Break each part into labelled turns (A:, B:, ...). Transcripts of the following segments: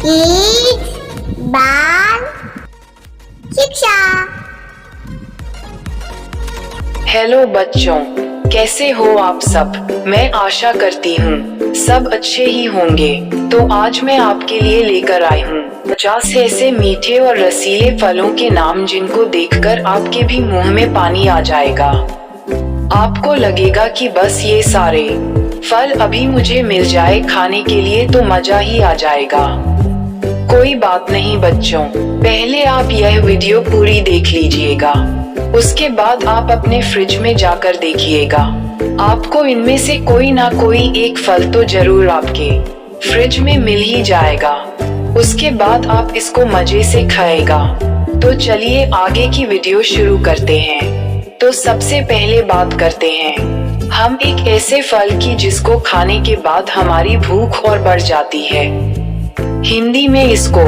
A: Kids बाल शिक्षा।
B: Hello बच्चों, कैसे हो आप सब। मैं आशा करती हूँ सब अच्छे ही होंगे। तो आज मैं आपके लिए लेकर आई हूँ 50 ऐसे मीठे और रसीले फलों के नाम जिनको देखकर आपके भी मुंह में पानी आ जाएगा। आपको लगेगा कि बस ये सारे फल अभी मुझे मिल जाए खाने के लिए तो मजा ही आ जाएगा। कोई बात नहीं बच्चों, पहले आप यह वीडियो पूरी देख लीजिएगा, उसके बाद आप अपने फ्रिज में जाकर देखिएगा। आपको इनमें से कोई ना कोई एक फल तो जरूर आपके फ्रिज में मिल ही जाएगा। उसके बाद आप इसको मजे से खाएगा। तो चलिए आगे की वीडियो शुरू करते हैं। तो सबसे पहले बात करते हैं हम एक ऐसे फल की जिसको खाने के बाद हमारी भूख और बढ़ जाती है। हिंदी में इसको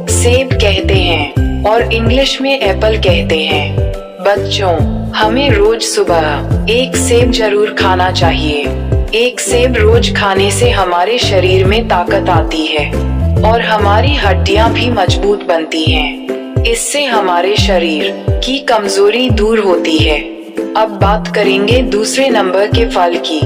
B: सेब कहते हैं और इंग्लिश में एप्पल कहते हैं। बच्चों, हमें रोज सुबह एक सेब जरूर खाना चाहिए। एक सेब रोज खाने से हमारे शरीर में ताकत आती है और हमारी हड्डियां भी मजबूत बनती हैं। इससे हमारे शरीर की कमजोरी दूर होती है। अब बात करेंगे दूसरे नंबर के फल की,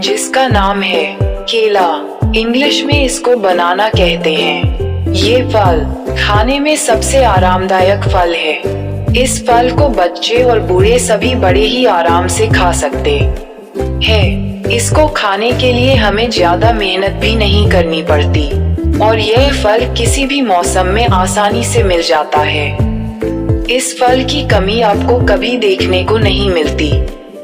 B: जिसका नाम है केला। इंग्लिश में इसको बनाना कहते हैं। ये फल खाने में सबसे आरामदायक फल है। इस फल को बच्चे और बूढ़े सभी बड़े ही आराम से खा सकते हैं। इसको खाने के लिए हमें ज्यादा मेहनत भी नहीं करनी पड़ती और यह फल किसी भी मौसम में आसानी से मिल जाता है। इस फल की कमी आपको कभी देखने को नहीं मिलती।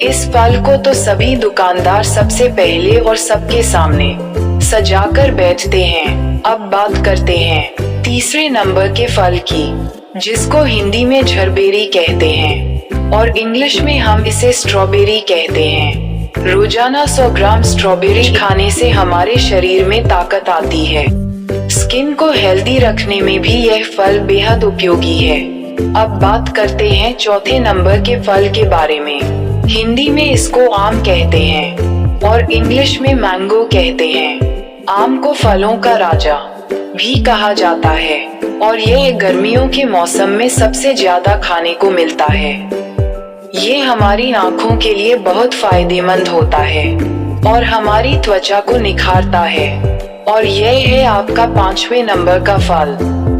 B: इस फल को तो सभी दुकानदार सबसे पहले और सबके सामने सजाकर बैठते हैं। अब बात करते हैं तीसरे नंबर के फल की, जिसको हिंदी में झरबेरी कहते हैं और इंग्लिश में हम इसे स्ट्रॉबेरी कहते हैं। रोजाना 100 ग्राम स्ट्रॉबेरी खाने से हमारे शरीर में ताकत आती है। स्किन को हेल्दी रखने में भी यह फल बेहद उपयोगी है। अब बात करते हैं चौथे नंबर के फल के बारे में। हिंदी में इसको आम कहते हैं और इंग्लिश में मैंगो कहते हैं। आम को फलों का राजा भी कहा जाता है और यह गर्मियों के मौसम में सबसे ज्यादा खाने को मिलता है। ये हमारी आँखों के लिए बहुत फायदेमंद होता है और हमारी त्वचा को निखारता है। और यह है आपका 5वें नंबर का फल।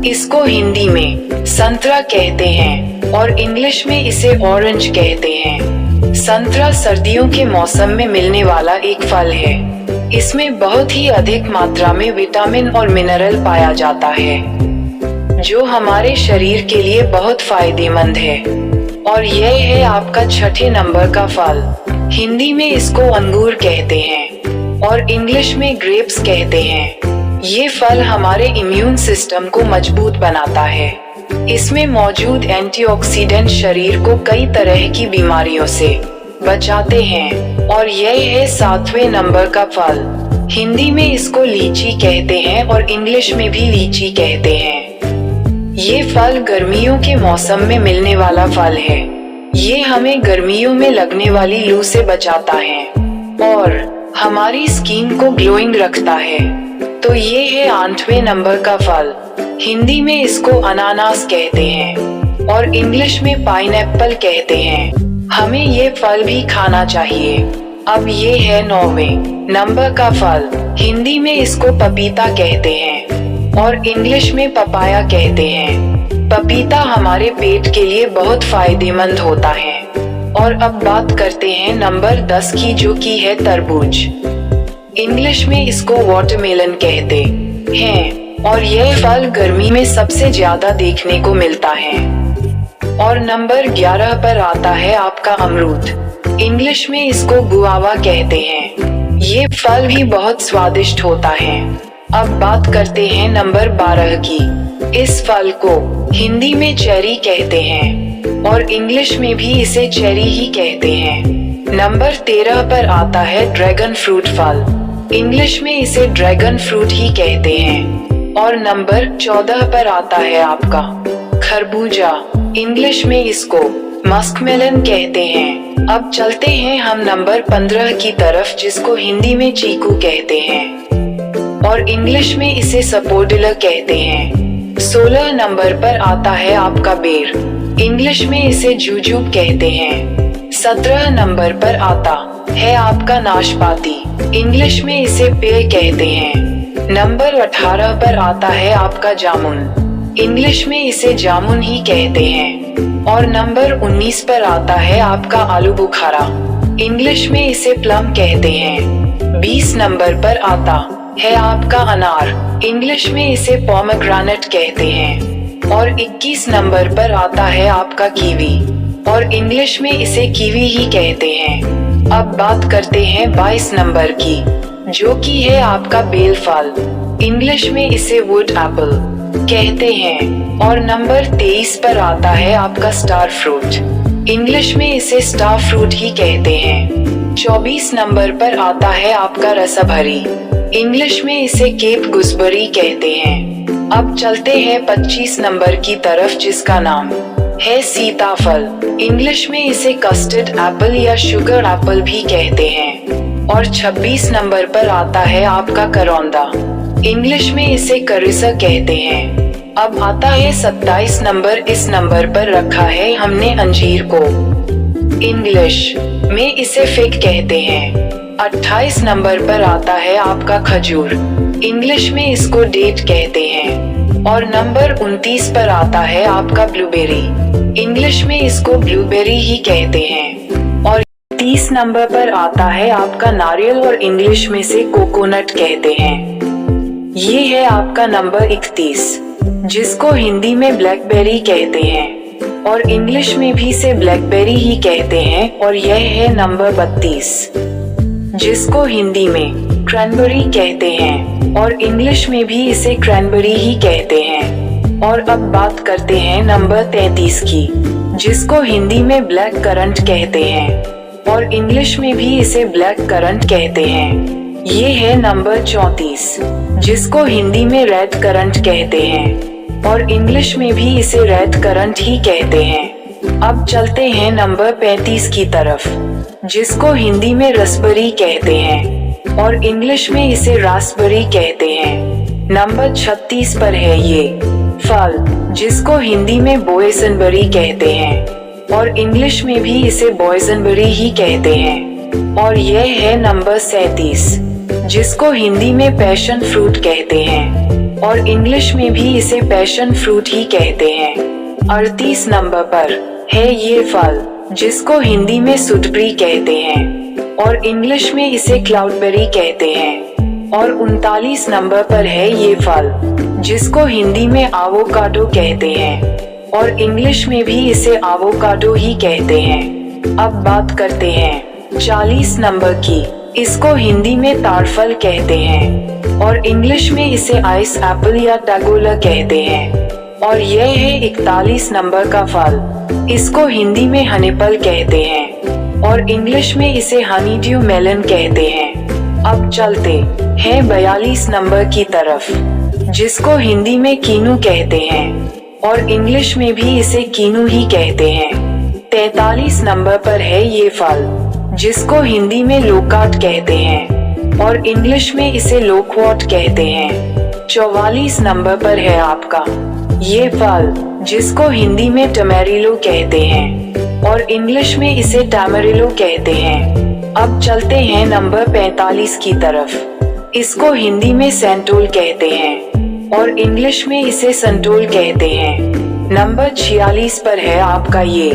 B: इसको हिंदी में संतरा कहते हैं और इंग्लिश में इसे ऑरेंज कहते हैं। संतरा सर्दियों के मौसम में मिलने वाला एक फल है। इसमें बहुत ही अधिक मात्रा में विटामिन और मिनरल पाया जाता है, जो हमारे शरीर के लिए बहुत फायदेमंद है। और यह है आपका 6ठे नंबर का फल। हिंदी में इसको अंगूर कहते हैं और इंग्लिश में ग्रेप्स कहते हैं। ये फल हमारे इम्यून सिस्टम को मजबूत बनाता है। इसमें मौजूद एंटीऑक्सीडेंट शरीर को कई तरह की बीमारियों से बचाते हैं। और यह है 7वें नंबर का फल। हिंदी में इसको लीची कहते हैं और इंग्लिश में भी लीची कहते हैं। ये फल गर्मियों के मौसम में मिलने वाला फल है। ये हमें गर्मियों में लगने वाली लू से बचाता है और हमारी स्किन को ग्लोइंग रखता है। तो ये है 8वें नंबर का फल। हिंदी में इसको अनानास कहते हैं और इंग्लिश में पाइनएप्पल कहते हैं। हमें ये फल भी खाना चाहिए। अब ये है 9वें नंबर का फल। हिंदी में इसको पपीता कहते हैं और इंग्लिश में पपाया कहते हैं। पपीता हमारे पेट के लिए बहुत फायदेमंद होता है। और अब बात करते हैं नंबर 10 की, जो की है तरबूज। इंग्लिश में इसको वाटरमेलन कहते हैं और यह फल गर्मी में सबसे ज्यादा देखने को मिलता है। और नंबर 11 पर आता है आपका अमरूद। इंग्लिश में इसको गुआवा कहते हैं। ये फल भी बहुत स्वादिष्ट होता है। अब बात करते हैं नंबर 12 की। इस फल को हिंदी में चेरी कहते हैं और इंग्लिश में भी इसे चेरी ही कहते हैं। नंबर 13 पर आता है ड्रैगन फ्रूट फल। इंग्लिश में इसे ड्रैगन फ्रूट ही कहते हैं। और नंबर 14 पर आता है आपका खरबूजा। इंग्लिश में इसको मस्कमेलन कहते हैं। अब चलते हैं हम नंबर 15 की तरफ, जिसको हिंदी में चीकू कहते हैं। और इंग्लिश में इसे सपोर्डिलर कहते हैं। 16 नंबर पर आता है आपका बेर, इंग्लिश में इसे जूजूब कहते हैं। 17 नंबर पर आता है आपका नाशपाती, इंग्लिश में इसे पेय कहते हैं। नंबर 18 पर आता है आपका जामुन, इंग्लिश में इसे जामुन ही कहते हैं। और नंबर 19 पर आता है आपका आलू बुखारा, इंग्लिश में इसे प्लम कहते हैं। 20 नंबर पर आता है आपका अनार, इंग्लिश में इसे पोमेग्रेनेट कहते हैं। और 21 नंबर पर आता है आपका कीवी, और इंग्लिश में इसे कीवी ही कहते हैं। अब बात करते हैं 22 नंबर की, जो कि है आपका बेल फल, इंग्लिश में इसे वुड एप्पल कहते हैं। और नंबर 23 पर आता है आपका स्टार फ्रूट, इंग्लिश में इसे स्टार फ्रूट ही कहते हैं। 24 नंबर पर आता है आपका रसभरी, इंग्लिश में इसे केप गुसबरी कहते हैं। अब चलते हैं 25 नंबर की तरफ, जिसका नाम है सीताफल, इंग्लिश में इसे कस्टर्ड एप्पल या शुगर एप्पल भी कहते हैं। और 26 नंबर पर आता है आपका करौंदा, इंग्लिश में इसे करिसा कहते हैं। अब आता है 27 नंबर, इस नंबर पर रखा है हमने अंजीर को, इंग्लिश में इसे फिग कहते हैं। 28 नंबर पर आता है आपका खजूर, इंग्लिश में इसको डेट कहते हैं। और नंबर 29 पर आता है आपका ब्लूबेरी, इंग्लिश में इसको ब्लूबेरी ही कहते हैं। और 30 नंबर पर आता है आपका नारियल, और इंग्लिश में से कोकोनट कहते हैं। ये है आपका नंबर 31, जिसको हिंदी में ब्लैकबेरी कहते हैं और इंग्लिश में भी इसे ब्लैकबेरी ही कहते हैं। और यह है नंबर 32, जिसको हिंदी में क्रैनबेरी कहते हैं और इंग्लिश में भी इसे क्रैनबेरी ही कहते हैं। और अब बात करते हैं नंबर 33 की, जिसको हिंदी में ब्लैक करंट कहते हैं और इंग्लिश में भी इसे ब्लैक करंट कहते हैं। ये है नंबर 34, जिसको हिंदी में रेड करंट कहते हैं और इंग्लिश में भी इसे रेड करंट ही कहते हैं। अब चलते हैं नंबर 35 की तरफ, जिसको हिंदी में रसबेरी कहते हैं और इंग्लिश में इसे रास्पबेरी कहते हैं। नंबर 36 पर है ये फल, जिसको हिंदी में बोयसनबेरी कहते हैं और इंग्लिश में भी इसे बॉयजनबेरी ही कहते हैं। और यह है नंबर 37, जिसको हिंदी में पैशन फ्रूट कहते हैं और इंग्लिश में भी इसे पैशन फ्रूट ही कहते हैं। 38 नंबर पर है ये फल, जिसको हिंदी में सुटबेरी कहते हैं और इंग्लिश में इसे क्लाउडबेरी कहते हैं। और 39 नंबर पर है ये फल, जिसको हिंदी में एवोकाडो कहते हैं और इंग्लिश में भी इसे एवोकाडो ही कहते हैं। अब बात करते हैं 40 नंबर की, इसको हिंदी में ताड़फल कहते हैं और इंग्लिश में इसे आइस एप्पल या टैगोला कहते हैं। और यह है 41 नंबर का फल, इसको हिंदी में हनीपल कहते हैं और इंग्लिश में इसे हनीड्यू मेलन कहते हैं। अब चलते हैं 42 नंबर की तरफ, जिसको हिंदी में कीनू कहते हैं और इंग्लिश में भी इसे कीनू ही कहते हैं। 43 नंबर पर है ये फल, जिसको हिंदी में लोकाट कहते हैं और इंग्लिश में इसे लोकवॉट कहते हैं। 44 नंबर पर है आपका ये फल, जिसको हिंदी में टमेरिलो कहते हैं और इंग्लिश में इसे टैमरिलो कहते हैं। अब चलते हैं नंबर 45 की तरफ, इसको हिंदी में सेंटोल कहते हैं और इंग्लिश में इसे संटोल कहते हैं। नंबर 46 पर है आपका ये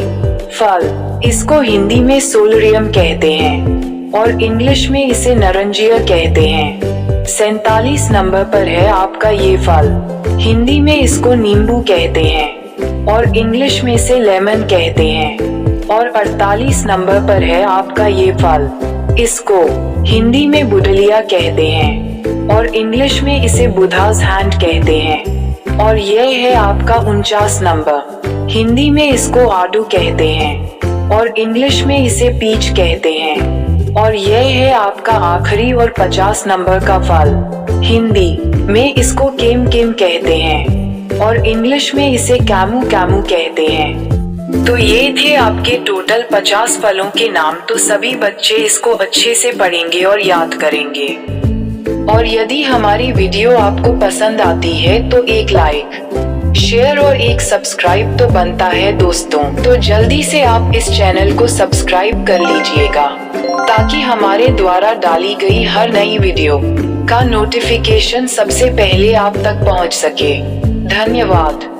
B: फल, इसको हिंदी में सोलरियम कहते हैं और इंग्लिश में इसे नरंजिया कहते हैं। 47 नंबर पर है आपका ये फल, हिंदी में इसको नींबू कहते हैं और इंग्लिश में इसे लेमन कहते हैं। और 48 नंबर पर है आपका ये फल, इसको हिंदी में बुडलिया कहते हैं और इंग्लिश में इसे बुधास हैंड कहते हैं। और यह है आपका 49 नंबर, हिंदी में इसको आडू कहते हैं और इंग्लिश में इसे पीच कहते हैं। और यह है आपका आखिरी और 50 नंबर का फल, हिंदी में इसको केम केम कहते हैं और इंग्लिश में इसे कैमू कैमू कहते हैं। तो ये थे आपके टोटल 50 फलों के नाम। तो सभी बच्चे इसको अच्छे से पढ़ेंगे और याद करेंगे। और और यदि हमारी वीडियो आपको पसंद आती है तो एक लाइक, शेयर और एक सब्सक्राइब तो बनता है दोस्तों। तो जल्दी से आप इस चैनल को सब्सक्राइब कर लीजिएगा ताकि हमारे द्वारा डाली गई हर नई वीडियो का नोटिफिकेशन सबसे पहले आप तक पहुंच सके। धन्यवाद।